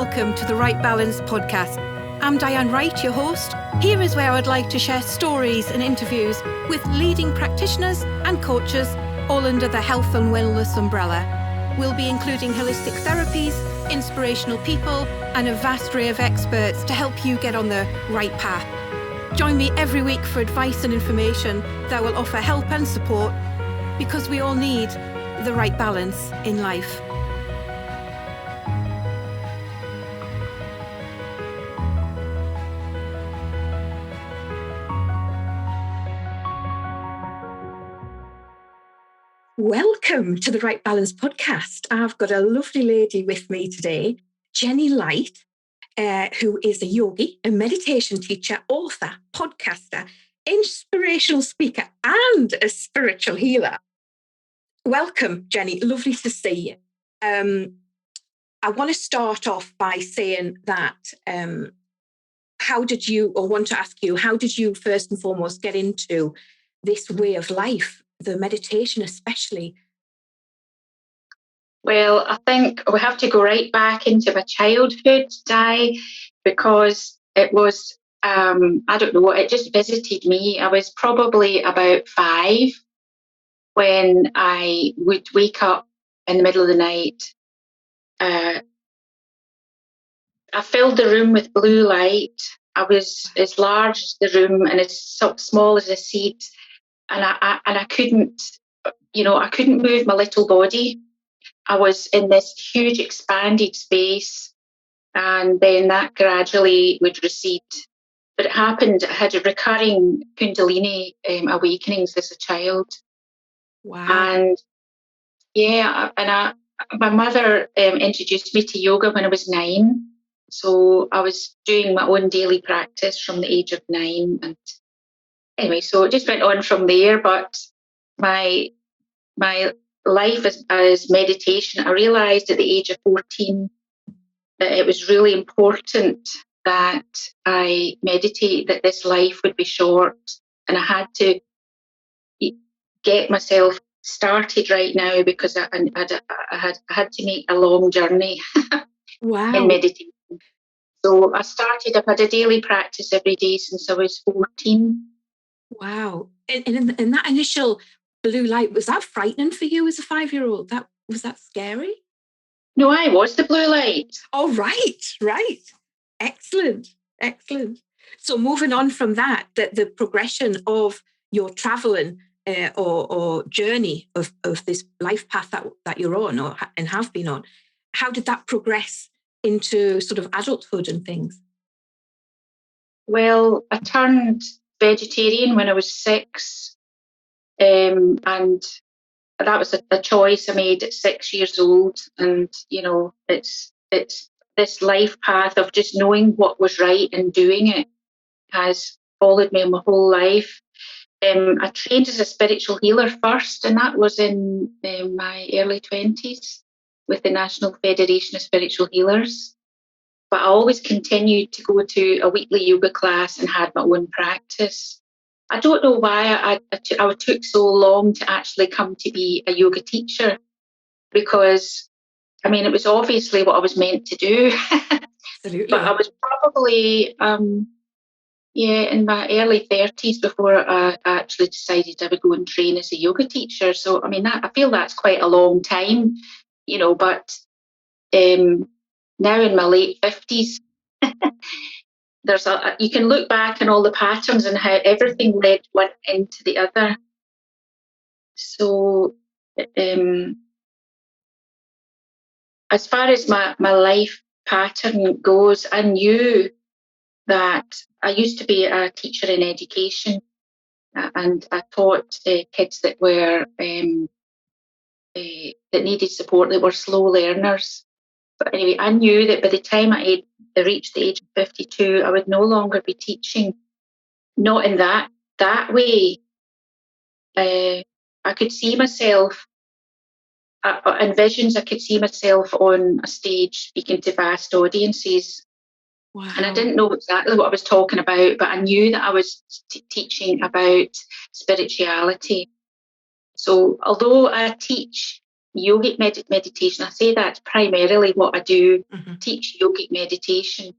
welcome to the Right Balance podcast. I'm Diane Wright, your host. Here is where I'd like to share stories and interviews with leading practitioners and coaches, all under the health and wellness umbrella. We'll be including holistic therapies, inspirational people, and a vast array of experts to help you get on the right path. Join me every week for advice and information that will offer help and support, because we all need the right balance in life. Welcome to the Right Balance podcast. I've got a lovely lady with me today, Jenny Light, who is a yogi, a meditation teacher, author, podcaster, inspirational speaker, and a spiritual healer. Welcome, Jenny. Lovely to see you. I want to start off by saying that how did you first and foremost get into this way of life? The meditation especially? Well, I think we have to go right back into my childhood, Di, because it was, I don't know, it just visited me. I was probably about 5 when I would wake up in the middle of the night. I filled the room with blue light. I was as large as the room and as small as a seed. And I couldn't, I couldn't move my little body. I was in this huge expanded space, and then that gradually would recede. But it happened, I had a recurring Kundalini awakenings as a child. Wow. And my mother introduced me to yoga when I was 9. So I was doing my own daily practice from the age of 9, and anyway, so it just went on from there. But my life as meditation, I realised at the age of 14 that it was really important that I meditate, that this life would be short, and I had to get myself started right now because I had to make a long journey in meditation. So I've had a daily practice every day since I was 14. Wow. And in that initial blue light, was that frightening for you as a 5-year-old? Was that scary? No, I was the blue light. Oh, right. Excellent. So moving on from that, the progression of your traveling or journey of this life path that you're on and have been on, how did that progress into sort of adulthood and things? Well, I turned vegetarian when I was 6, and that was a choice I made at 6 years old. And it's this life path of just knowing what was right and doing it has followed me my whole life. I trained as a spiritual healer first, and that was in my early 20s with the National Federation of Spiritual Healers. But I always continued to go to a weekly yoga class and had my own practice. I don't know why I took so long to actually come to be a yoga teacher, because, it was obviously what I was meant to do. Absolutely. But I was probably, in my early 30s before I actually decided I would go and train as a yoga teacher. So, I feel that's quite a long time, but now in my late 50s, you can look back on all the patterns and how everything led one into the other. So, as far as my life pattern goes, I knew that I used to be a teacher in education, and I taught kids that were that needed support, that were slow learners. But anyway, I knew that by the time I reached the age of 52, I would no longer be teaching, not in that way. I could see myself, in visions, I could see myself on a stage speaking to vast audiences. Wow. And I didn't know exactly what I was talking about, but I knew that I was teaching about spirituality. So although I teach yogic meditation. I say that's primarily what I do, Mm-hmm. teach yogic meditation.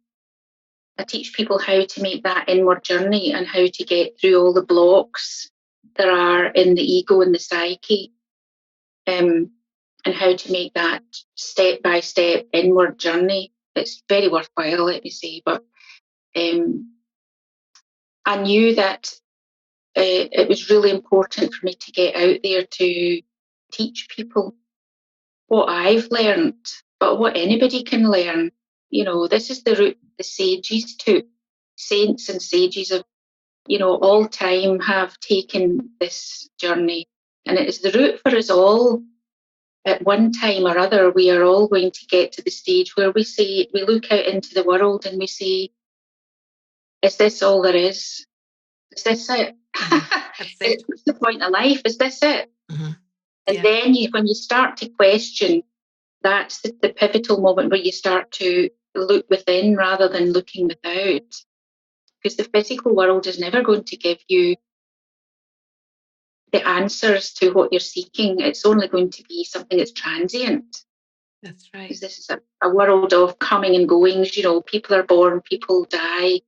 I teach people how to make that inward journey and how to get through all the blocks there are in the ego and the psyche, and how to make that step-by-step inward journey. It's very worthwhile, let me say. But I knew that it was really important for me to get out there to teach people what I've learned, but what anybody can learn. You know, this is the route the sages took. Saints and sages of, you know, all time have taken this journey. And it is the route for us all. At one time or other, we are all going to get to the stage where we look out into the world and we say, is this all there is? Is this it? Mm-hmm. That's it. What's the point of life? Is this it? Mm-hmm. And then when you start to question, that's the pivotal moment where you start to look within rather than looking without. Because the physical world is never going to give you the answers to what you're seeking. It's only going to be something that's transient. That's right. Because this is a world of coming and goings. You know, people are born, people die.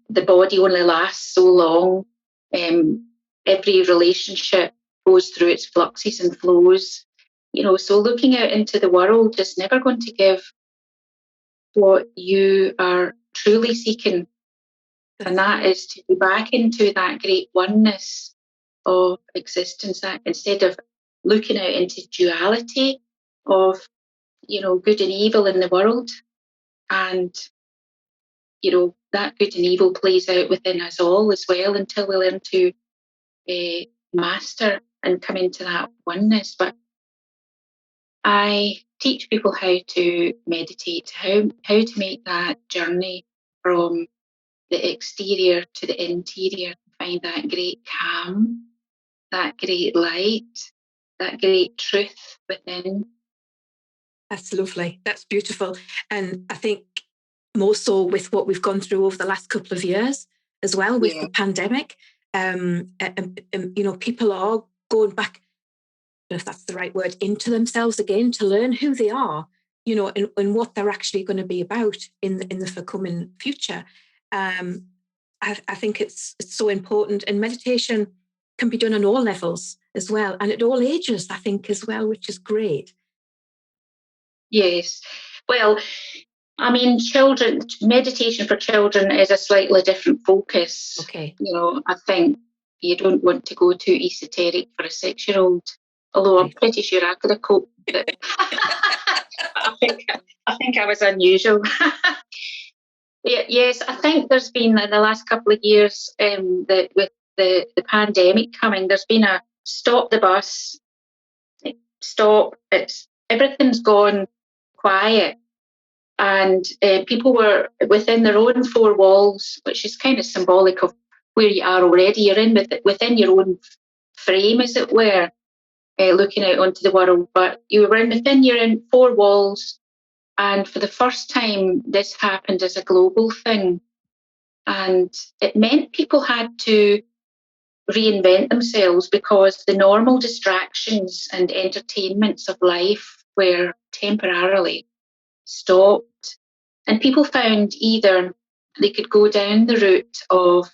The body only lasts so long. Every relationship goes through its fluxes and flows. You know, so looking out into the world is never going to give what you are truly seeking. That's and that right. is to be back into that great oneness of existence, that instead of looking out into duality of, you know, good and evil in the world, and, you know, that good and evil plays out within us all as well until we learn to master and come into that oneness. But I teach people how to meditate, how to make that journey from the exterior to the interior, find that great calm, that great light, that great truth within. That's lovely. That's beautiful. And I think more so with what we've gone through over the last couple of years as well with the pandemic. You know, people are going back, if that's the right word, into themselves again to learn who they are, you know, and what they're actually going to be about in the forthcoming future. I think it's so important, and meditation can be done on all levels as well, and at all ages, I think, as well, which is great. Yes. Well, I mean, meditation for children is a slightly different focus. Okay. You know, I think you don't want to go too esoteric for a 6-year-old, although I'm pretty sure I could have coped with it. I think I was unusual. Yes, I think there's been in the last couple of years that with the pandemic coming, there's been a stop the bus, everything's gone quiet, and people were within their own four walls, which is kind of symbolic of where you are already. You're within your own frame, as it were, looking out onto the world, but you were within your own four walls. And for the first time, this happened as a global thing. And it meant people had to reinvent themselves because the normal distractions and entertainments of life were temporarily stopped. And people found either they could go down the route of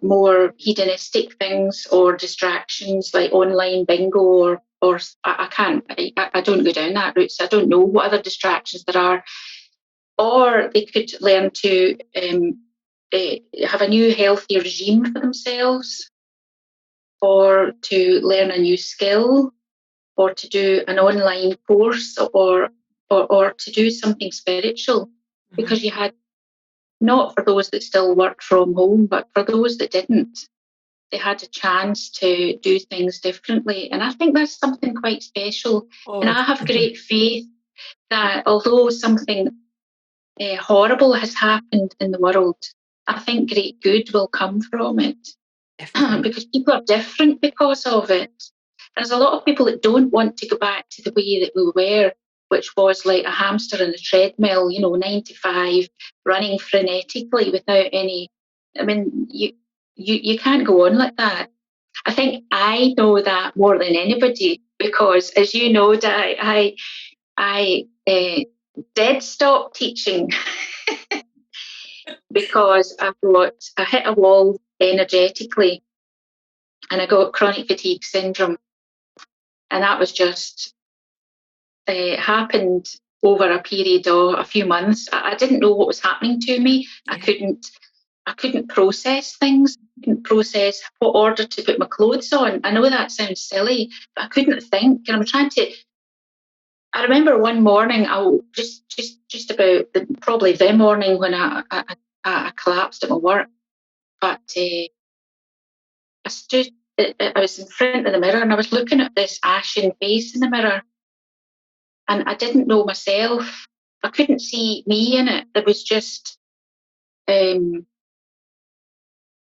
more hedonistic things or distractions like online bingo, or I don't go down that route, so I don't know what other distractions there are. Or they could learn to have a new healthy regime for themselves, or to learn a new skill, or to do an online course, or to do something spiritual. Because you had, not for those that still worked from home, but for those that didn't, they had a chance to do things differently. And I think that's something quite special. And I have great faith that although something horrible has happened in the world, I think great good will come from it. Because people are different because of it. There's a lot of people that don't want to go back to the way that we were, which was like a hamster in a treadmill, 9 to 5, running frenetically without any. I mean, you can't go on like that. I think I know that more than anybody, because, as you know, Di, I did stop teaching because I hit a wall energetically, and I got chronic fatigue syndrome, and that was just happened over a period of a few months. I didn't know what was happening to me. Yeah. I couldn't process things. I couldn't process what order to put my clothes on. I know that sounds silly, but I couldn't think. And I remember one morning, just about probably the morning when I collapsed at my work. But I was in front of the mirror, and I was looking at this ashen face in the mirror, and I didn't know myself. I couldn't see me in it. There was just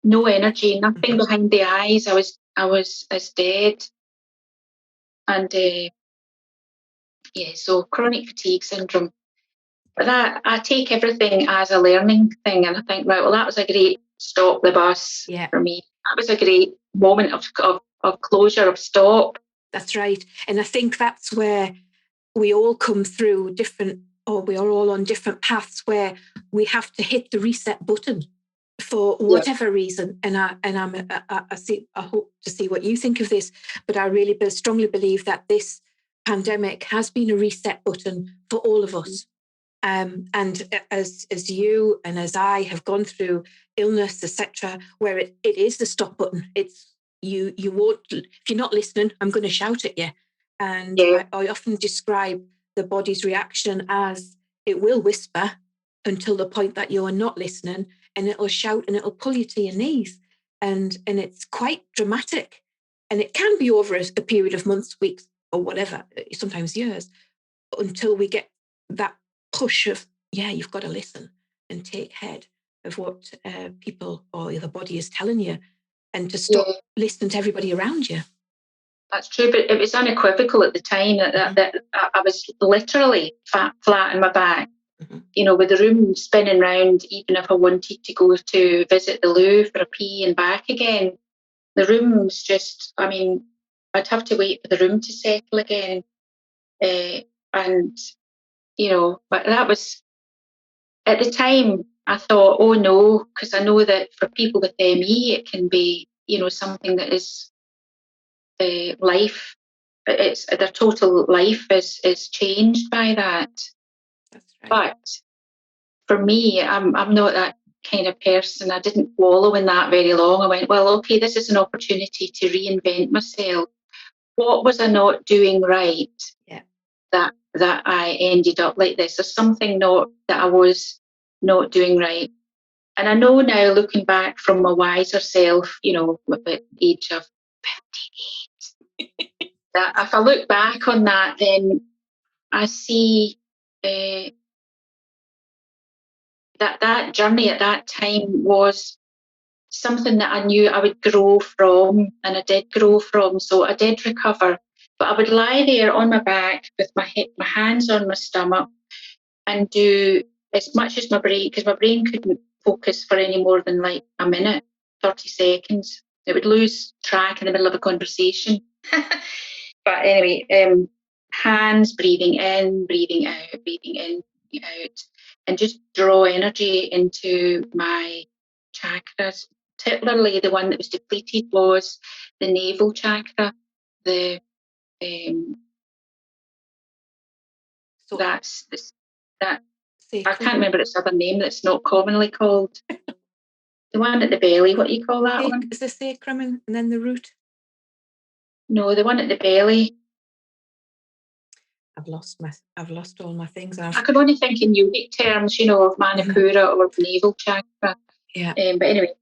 no energy, nothing behind the eyes. I was as dead. And so chronic fatigue syndrome. But that, I take everything as a learning thing, and I think, right, well, that was a great stop the bus for me. That was a great moment of closure, of stop. That's right. And I think that's where we all come through different, or we are all on different paths where we have to hit the reset button for whatever reason. And I hope to see what you think of this, but I really strongly believe that this pandemic has been a reset button for all of us. And as you and as I have gone through illness, etc., where it is the stop button. It's you won't, if you're not listening, I'm going to shout at you. And I often describe the body's reaction as it will whisper until the point that you're not listening, and it'll shout and it'll pull you to your knees. And it's quite dramatic. And it can be over a period of months, weeks, or whatever, sometimes years, until we get that push of, you've got to listen and take heed of what people or the body is telling you, and to stop listening to everybody around you. That's true, but it was unequivocal at the time that I was literally flat in my back, with the room spinning round. Even if I wanted to go to visit the loo for a pee and back again, the room's just, I'd have to wait for the room to settle again. But that was, at the time, I thought, oh no, because I know that for people with ME, it can be, something that is life. It's their total life is changed by that. That's right. But for me, I'm not that kind of person. I didn't wallow in that very long. I went, well, okay, this is an opportunity to reinvent myself. What was I not doing right? That I ended up like this. There's something that I was not doing right. And I know now, looking back from my wiser self, with the age of 58, that if I look back on that, then I see that journey at that time was something that I knew I would grow from, and I did grow from. So I did recover. But I would lie there on my back with my hands on my stomach and do as much as my brain, because my brain couldn't focus for any more than like a minute, 30 seconds. It would lose track in the middle of a conversation. But anyway, hands breathing in, breathing out, breathing in, breathing out, and just draw energy into my chakras. Particularly the one that was depleted was the navel chakra. I can't remember its other name that's not commonly called. The one at the belly, what do you call that one? Is the sacrum and then the root? No, the one at the belly. I've lost all my things. I could only think in yogic terms, of Manipura or navel chakra. Yeah. But anyway,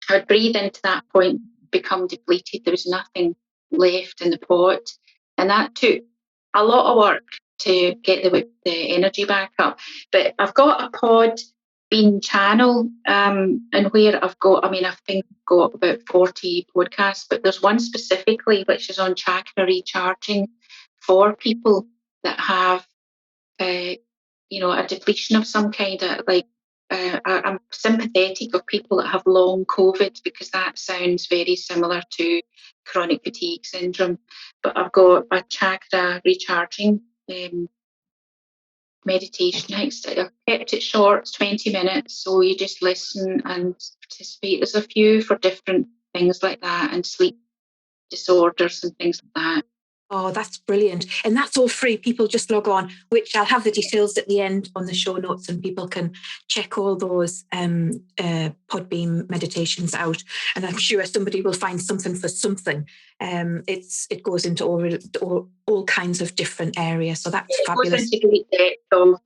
I would breathe into that point, become depleted. There was nothing left in the pot. And that took a lot of work to get the energy back up. But I've got a pod being channel, and where I've got, I think I've got about 40 podcasts, but there's one specifically which is on chakra recharging for people that have, a depletion of some kind. I'm sympathetic of people that have long COVID, because that sounds very similar to chronic fatigue syndrome. But I've got a chakra recharging meditation. I've kept it short, it's 20 minutes, so you just listen and participate. There's a few for different things like that, and sleep disorders and things like that. Oh, that's brilliant. And that's all free. People just log on, which I'll have the details at the end on the show notes, and people can check all those Podbean meditations out. And I'm sure somebody will find something for something. It goes into all kinds of different areas. So that's fabulous. It goes into great depth of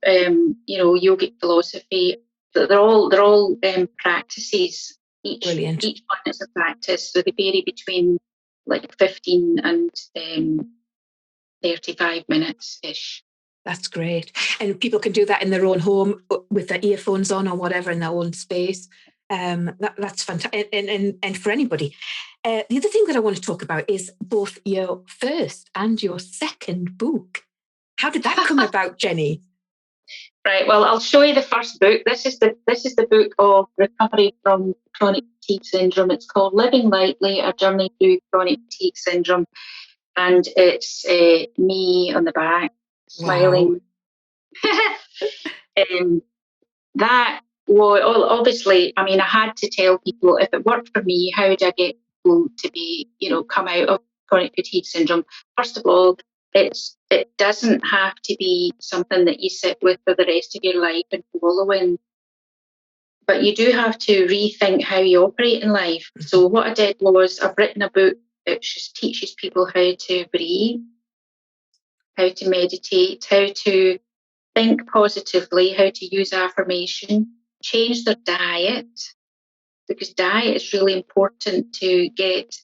yogic philosophy. They're all practices. Brilliant. Each one is a practice, so they vary between like 15 and 35 minutes ish. That's great. And people can do that in their own home with their earphones on or whatever, in their own space. That's fantastic. And for anybody. The other thing that I want to talk about is both your first and your second book. How did that come about, Jenny? Right. Well, I'll show you the first book. This is the book of recovery from chronic fatigue syndrome. It's called Living Lightly: A Journey Through Chronic Fatigue Syndrome, and it's me on the back smiling. Wow. That was obviously. I mean, I had to tell people if it worked for me, how would I get people to be, come out of chronic fatigue syndrome? First of all, it doesn't have to be something that you sit with for the rest of your life and wallow in. But you do have to rethink how you operate in life. So what I did was I've written a book that just teaches people how to breathe, how to meditate, how to think positively, how to use affirmation, change their diet, because diet is really important to get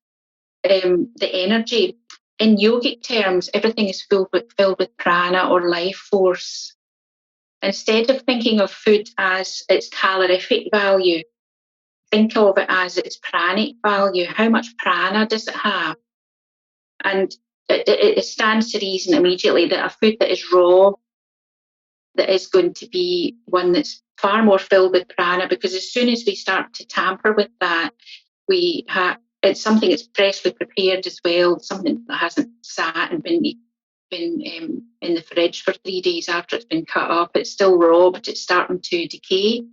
the energy. In yogic terms, everything is filled with prana or life force. Instead of thinking of food as its calorific value, think of it as its pranic value. How much prana does it have? And it stands to reason immediately that a food that is raw, that is going to be one that's far more filled with prana, because as soon as we start to tamper with that, it's something that's freshly prepared as well, something that hasn't sat and been in the fridge for 3 days after it's been cut up. It's still raw, but it's starting to decay.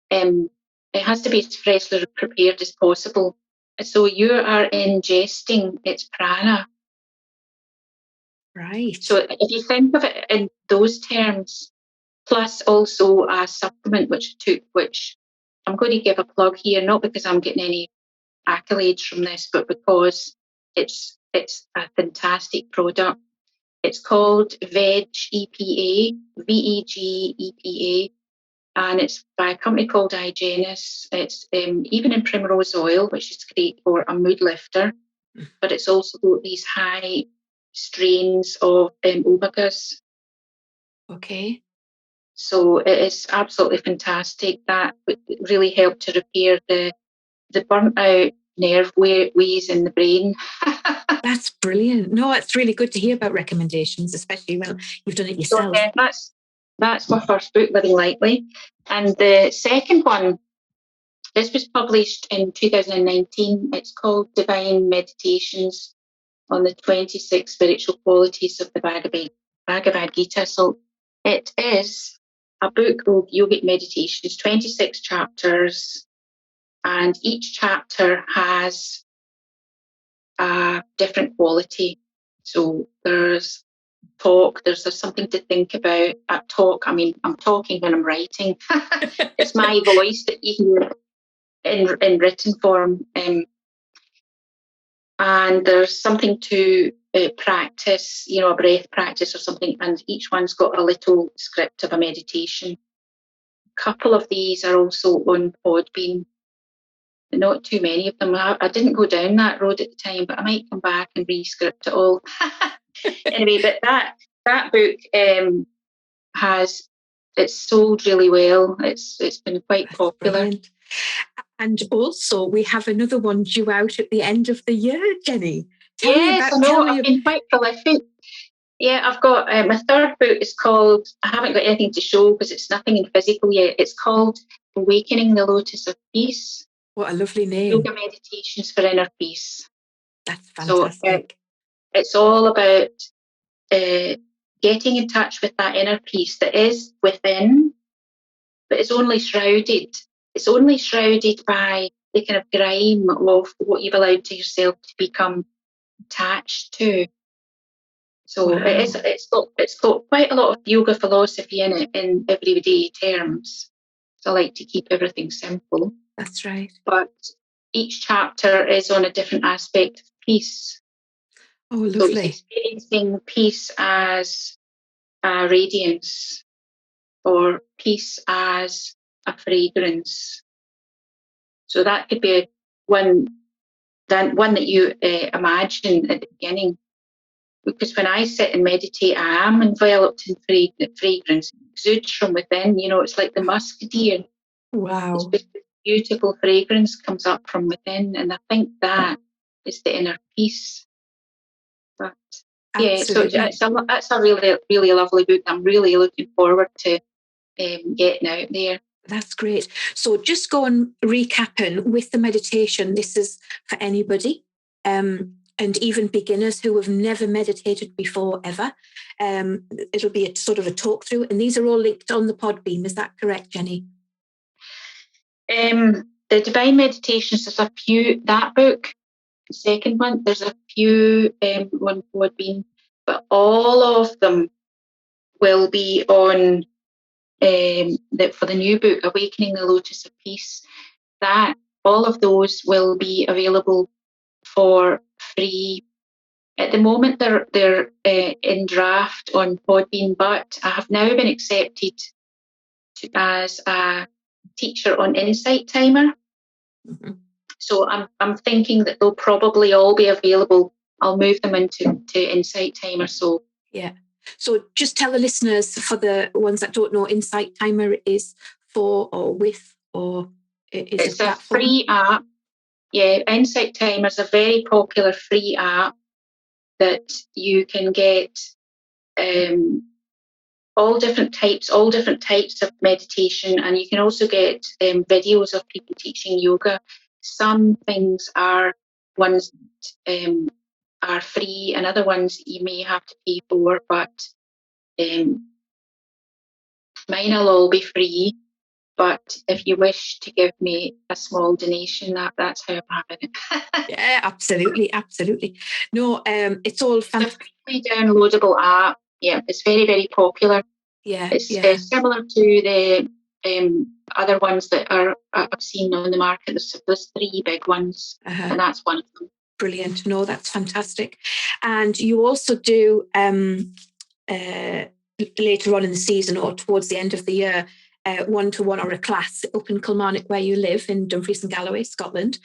It has to be as freshly prepared as possible. So you are ingesting its prana. Right. So if you think of it in those terms, plus also a supplement which I'm going to give a plug here, not because I'm getting any accolades from this, but because it's a fantastic product. It's called Veg EPA, VEG EPA, and it's by a company called Hygenis. It's even in primrose oil, which is great for a mood lifter, but it's also got these high strains of omegas. Okay. So it is absolutely fantastic. That would really help to repair the burnt out nerve ways in the brain. That's brilliant. No, it's really good to hear about recommendations, especially when you've done it yourself. So that's my first book, Living Lightly. And the second one, this was published in 2019. It's called Divine Meditations on the 26 Spiritual Qualities of the Bhagavad Gita. So it is a book of yogic meditations, 26 chapters, and each chapter has a different quality. So there's talk, there's something to think about. At talk, I mean, I'm talking when I'm writing. It's my voice that you hear in written form. And there's something to practice, a breath practice or something, and each one's got a little script of a meditation. A couple of these are also on Podbean. Not too many of them. I didn't go down that road at the time, but I might come back and re-script it all. Anyway, but that book it's sold really well. It's been quite popular. Brilliant. And also, we have another one due out at the end of the year, Jenny. I've been quite prolific. Yeah, I've got my third book is called, I haven't got anything to show because it's nothing in physical yet. It's called Awakening the Lotus of Peace. What a lovely name. Yoga Meditations for Inner Peace. That's fantastic. So it's all about getting in touch with that inner peace that is within, but it's only shrouded. It's only shrouded by the kind of grime of what you've allowed to yourself to become attached to. So Wow. it's got quite a lot of yoga philosophy in it in everyday terms. So I like to keep everything simple. That's right. But each chapter is on a different aspect of peace. Oh, lovely. So it's experiencing peace as a radiance, or peace as a fragrance. So that could be one that you imagine at the beginning. Because when I sit and meditate, I am enveloped in fragrance. It exudes from within. It's like the musk deer. Wow. It's just this beautiful fragrance comes up from within, and I think that is the inner peace. But absolutely. yeah, it's a really, really lovely book. I'm really looking forward to getting out there. That's great. So just go on recapping with the meditation. This is for anybody, and even beginners who have never meditated before ever. It'll be a sort of a talk through, and these are all linked on the Podbeam. Is that correct, Jenny? The Divine Meditations, there's a few, that book, the second one, there's a few on Podbeam, but all of them will be on for the new book, Awakening the Lotus of Peace. That all of those will be available for free. At the moment, they're in draft on Podbean, but I have now been accepted as a teacher on Insight Timer. Mm-hmm. So I'm thinking that they'll probably all be available. I'll move them into Insight Timer. So yeah. So just tell the listeners, for the ones that don't know, Insight Timer is for or with, or is it's a free app. Yeah, Insight Timer is a very popular free app that you can get all different types of meditation, and you can also get videos of people teaching yoga. Some things are ones that are free, and other ones you may have to pay for, but mine will all be free. But if you wish to give me a small donation, that's how I'm having it. Yeah, absolutely. No, it's all fantastic. It's a freely downloadable app. Yeah, it's very, very popular. Yeah, it's similar to the other ones that I've seen on the market. There's three big ones, and that's one of them. Brilliant. No, that's fantastic. And you also do later on in the season or towards the end of the year, one-to-one or a class up in Kilmarnock, where you live, in Dumfriesshire and Galloway, Scotland,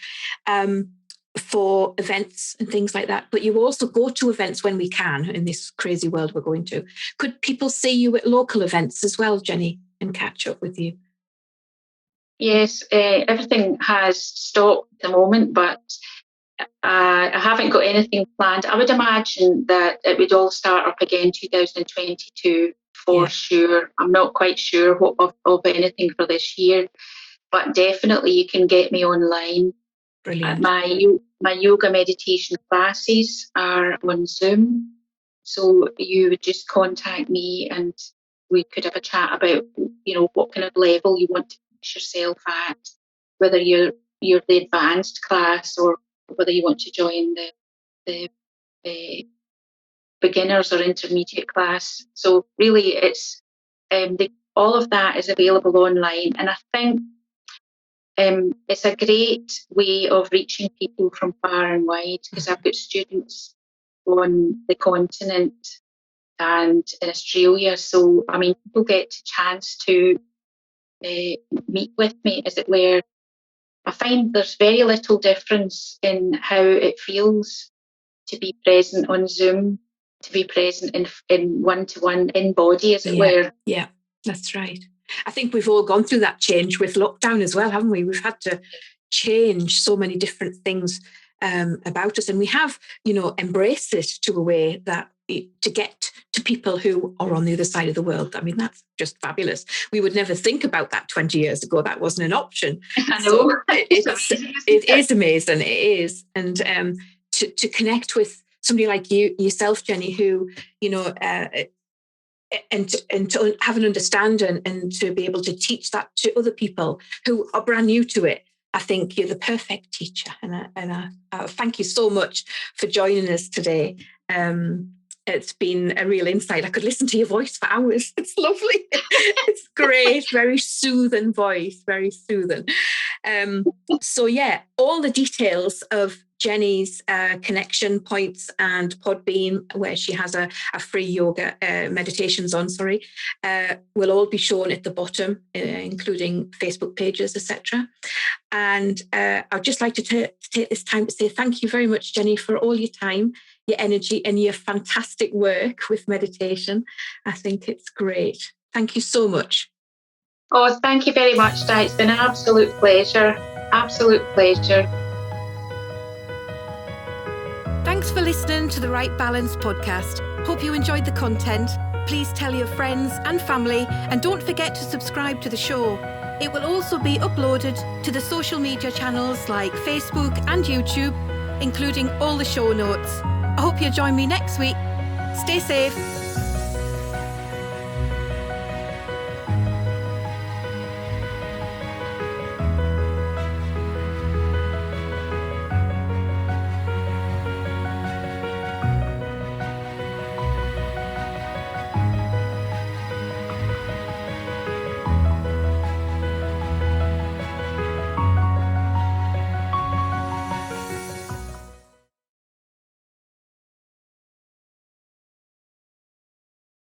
for events and things like that. But you also go to events when we can in this crazy world we're going to. Could people see you at local events as well, Jenny, and catch up with you? Yes, everything has stopped at the moment, but I haven't got anything planned. I would imagine that it would all start up again 2022 for sure. I'm not quite sure of anything for this year, but definitely you can get me online. Brilliant. My yoga meditation classes are on Zoom, so you would just contact me and we could have a chat about what kind of level you want to push yourself at, whether you're the advanced class or whether you want to join the beginners or intermediate class. So really, it's all of that is available online, and I think it's a great way of reaching people from far and wide, because I've got students on the continent and in Australia. So I mean, people get a chance to meet with me, as it were. I find there's very little difference in how it feels to be present on Zoom, to be present in one-to-one, in body, as it were. Yeah, that's right. I think we've all gone through that change with lockdown as well, haven't we? We've had to change so many different things about us, and we have, embraced it to a way that to get to people who are on the other side of the world. I mean, that's just fabulous. We would never think about that 20 years ago. That wasn't an option. I know. So it is amazing. It is. And to connect with somebody like yourself, Jenny, who, you know, and to have an understanding and to be able to teach that to other people who are brand new to it. I think you're the perfect teacher, and I thank you so much for joining us today. It's been a real insight. I could listen to your voice for hours. It's lovely. It's great. Very soothing voice, very soothing. So yeah, all the details of Jenny's connection points and Podbean, where she has a free yoga meditations on, will all be shown at the bottom, including Facebook pages, etc. And I'd just like to take this time to say thank you very much, Jenny, for all your time, your energy, and your fantastic work with meditation. I think it's great. Thank you so much. Oh, thank you very much, Di. It's been an absolute pleasure. Absolute pleasure. Thanks for listening to the Right Balance podcast. Hope you enjoyed the content. Please tell your friends and family, and don't forget to subscribe to the show. It will also be uploaded to the social media channels like Facebook and YouTube, including all the show notes. I hope you'll join me next week. Stay safe.